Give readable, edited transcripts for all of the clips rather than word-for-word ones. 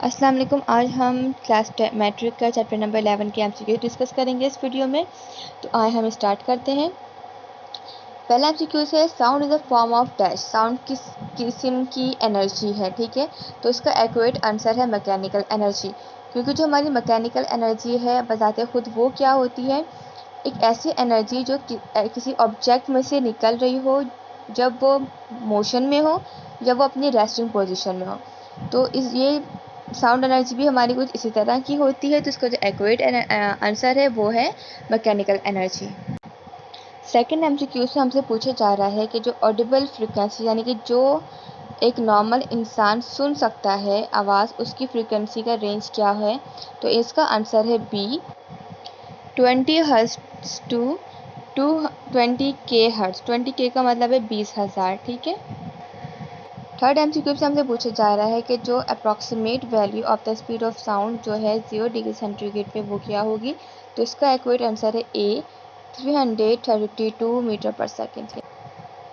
अस्सलाम वालेकुम। आज हम क्लास मैट्रिक का चैप्टर नंबर 11 के एमसीक्यू डिस्कस करेंगे इस वीडियो में। तो आए हम स्टार्ट करते हैं। पहला एमसीक्यू है sound is a form of dash. Sound किस किस्म की एनर्जी है, ठीक है। तो इसका एक्यूरेट आंसर है मैकेनिकल एनर्जी, क्योंकि जो हमारी मैकेनिकल एनर्जी है बताते खुद वो क्या होती है, एक ऐसी एनर्जी जो किसी ऑब्जेक्ट में से निकल रही हो जब वो मोशन में हो या वो अपनी रेस्टिंग पोजीशन में हो। तो ये साउंड एनर्जी भी हमारी कुछ इसी तरह की होती है। तो इसका जो एक्यूरेट आंसर है वो है मैकेनिकल एनर्जी। सेकंड एमसीक्यू से हमसे पूछा जा रहा है कि जो ऑडिबल फ्रीक्वेंसी यानी कि जो एक नॉर्मल इंसान सुन सकता है आवाज़, उसकी फ्रीक्वेंसी का रेंज क्या है। तो इसका आंसर है B, 20 hertz to 220 hertz. 20K का मतलब है 20,000, ठीक है। थर्ड एमसीक्यू से हमसे पूछा जा रहा है कि जो approximate value of the speed of sound जो है 0 डिग्री सेंटीग्रेड पे वो क्या होगी। तो इसका एक्यूरेट आंसर है ए, 332 मीटर पर सेकेंड।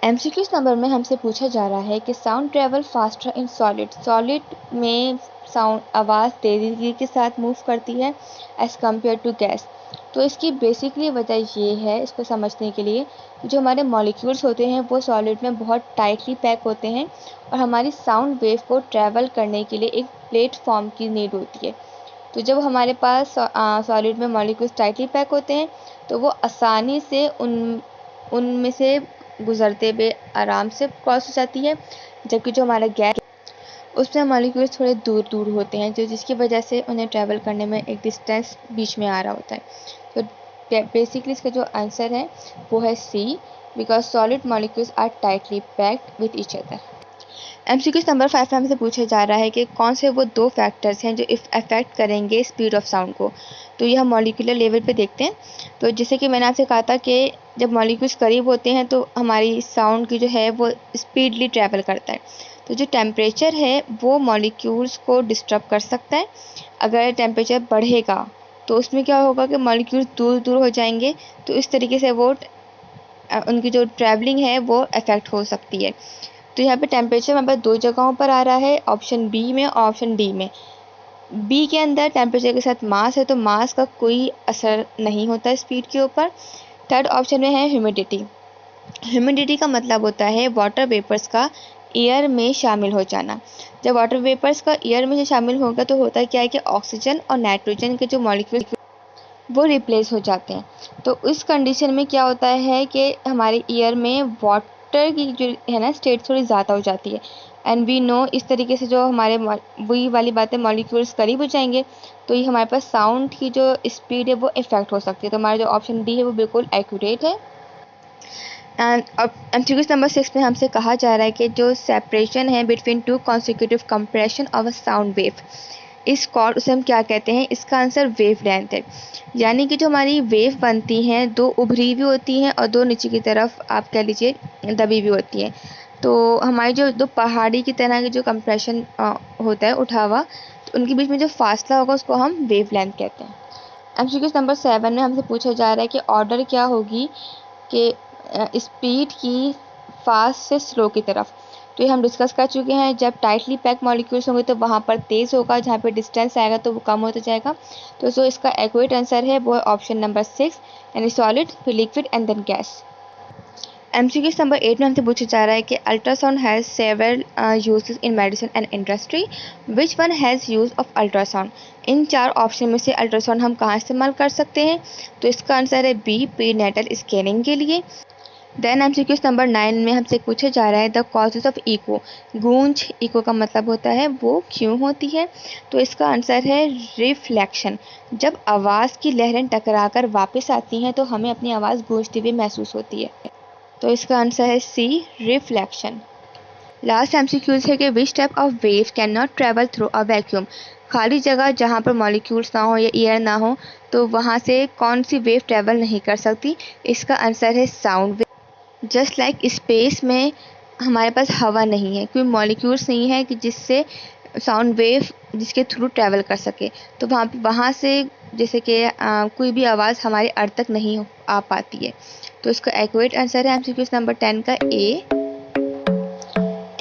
एमसीक्यू नंबर में हमसे पूछा जा रहा है कि sound travel faster in solid में साउंड आवाज़ तेज़ी के साथ मूव करती है एज़ कम्पेयर टू गैस। तो इसकी बेसिकली वजह ये है, इसको समझने के लिए, जो हमारे मॉलिक्यूल्स होते हैं वो सॉलिड में बहुत टाइटली पैक होते हैं और हमारी साउंड वेव को ट्रैवल करने के लिए एक प्लेटफॉर्म की नीड होती है। तो जब हमारे पास सॉलिड में मॉलिक्यूल्स टाइटली पैक होते हैं तो वो आसानी से उनमें से गुजरते हुए आराम से क्रॉस हो जाती है, जबकि जो हमारा गैस उसमें मॉलिक्यूल्स थोड़े दूर दूर होते हैं, जो जिसकी वजह से उन्हें ट्रैवल करने में एक डिस्टेंस बीच में आ रहा होता है। तो बेसिकली इसका जो आंसर है वो है C, because solid molecules are tightly packed with each other. MCQ number 5 में हमसे पूछा जा रहा है कि कौन से वो दो फैक्टर्स हैं जो अफेक्ट करेंगे स्पीड ऑफ साउंड को। तो ये हम मॉलिक्यूलर लेवल पे देखते हैं। तो जैसे कि मैंने आपसे कहा था कि जब मॉलिक्यूल्स करीब होते हैं तो हमारी साउंड की जो है वो स्पीडली ट्रैवल करता है। तो जो टेम्परेचर है वो मॉलिक्यूल्स को डिस्टर्ब कर सकता है। अगर टेम्परेचर बढ़ेगा तो उसमें क्या होगा कि मॉलिक्यूल्स दूर दूर हो जाएंगे, तो इस तरीके से वो उनकी जो ट्रैवलिंग है वो अफेक्ट हो सकती है। तो यहाँ पे टेम्परेचर हमारे पास दो जगहों पर आ रहा है, ऑप्शन बी में और ऑप्शन डी में। बी के अंदर टेम्परेचर के साथ मास है, तो मास का कोई असर नहीं होता स्पीड के ऊपर। थर्ड ऑप्शन में है ह्यूमिडिटी। ह्यूमिडिटी का मतलब होता है वाटर वेपर्स का एयर में शामिल हो जाना। जब वाटर वेपर्स का एयर में शामिल होगा तो होता क्या है कि ऑक्सीजन और नाइट्रोजन के जो मॉलिक्यूल वो रिप्लेस हो जाते हैं। तो इस कंडीशन में क्या होता है कि हमारे एयर में वाटर की जो है ना स्टेट थोड़ी ज़्यादा हो जाती है। एंड वी नो इस तरीके से जो हमारे वही वाली बातें मॉलिक्यूल्स करीब हो जाएंगे तो ये हमारे पास साउंड की जो स्पीड है वो इफेक्ट हो सकती है। तो हमारा जो ऑप्शन डी है वो बिल्कुल एक्यूरेट है। एंड अब एमसीक्यू नंबर 6 में हमसे कहा जा रहा है कि जो सेपरेशन है between two consecutive compression of a sound wave, इस कॉर्ड उसे हम क्या कहते हैं। इसका आंसर वेव लेंथ है। यानी कि जो हमारी वेव बनती हैं दो उभरी हुई होती हैं और दो नीचे की तरफ आप कह लीजिए दबी हुई होती हैं। तो हमारी जो दो पहाड़ी की तरह की जो कंप्रेशन होता है उठा हुआ, तो उनके बीच में जो फासला होगा उसको हम वेव लेंथ कहते हैं। एमसीक्यू नंबर 7 में हमसे पूछा जा रहा है कि ऑर्डर क्या होगी कि स्पीड की फास्ट से स्लो की तरफ। तो ये हम डिस्कस कर चुके हैं। जब टाइटली पैक मॉलिक्यूल्स होंगे तो वहाँ पर तेज़ होगा, जहाँ पे डिस्टेंस आएगा तो वो कम होता जाएगा। तो जो इसका एक्यूरेट आंसर है वो है ऑप्शन नंबर 6, यानी सॉलिड फिर liquid and then gas. MCQ number 8 में हमसे पूछा जा रहा है कि ultrasound has several uses in medicine and industry, which one has use of ultrasound. इन चार ऑप्शन में से अल्ट्रासाउंड हम कहाँ इस्तेमाल कर सकते हैं। तो इसका आंसर है बी, प्रीनेटल स्कैनिंग के लिए। देन एमसीक्यू नंबर 9 में हमसे पूछा जा रहा है द कॉजेज ऑफ इको। गूंज, इको का मतलब होता है वो क्यों होती है। तो इसका आंसर है रिफ्लेक्शन। जब आवाज़ की लहरें टकराकर वापस आती हैं तो हमें अपनी आवाज़ गूंजती हुई महसूस होती है। तो इसका आंसर है सी, रिफ्लेक्शन। लास्ट एमसीक्यूज है कि which type of wave can not travel through a vacuum. खाली जगह जहाँ पर मॉलिक्यूल्स ना हो या एयर ना हो तो वहाँ से कौन सी वेव ट्रेवल नहीं कर सकती। इसका आंसर है sound wave. Just like space में हमारे पास हवा नहीं है, कोई मॉलिक्यूल्स नहीं है कि जिससे साउंड वेव जिसके थ्रू ट्रैवल कर सके। तो वहाँ से जैसे कि कोई भी आवाज़ हमारे अर्थ तक नहीं आ पाती है। तो इसका एक्यूरेट आंसर है एमसीक्यू नंबर 10 का ए,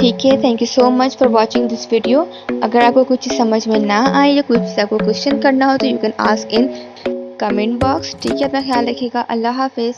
ठीक है, thank you so much for watching this video. अगर आपको कुछ चीज़ समझ में ना आए या कुछ चीज़ आपको क्वेश्चन करना हो तो you can ask in comment box. ठीक है, अपना ख्याल रखिएगा। अल्लाह हाफिज़।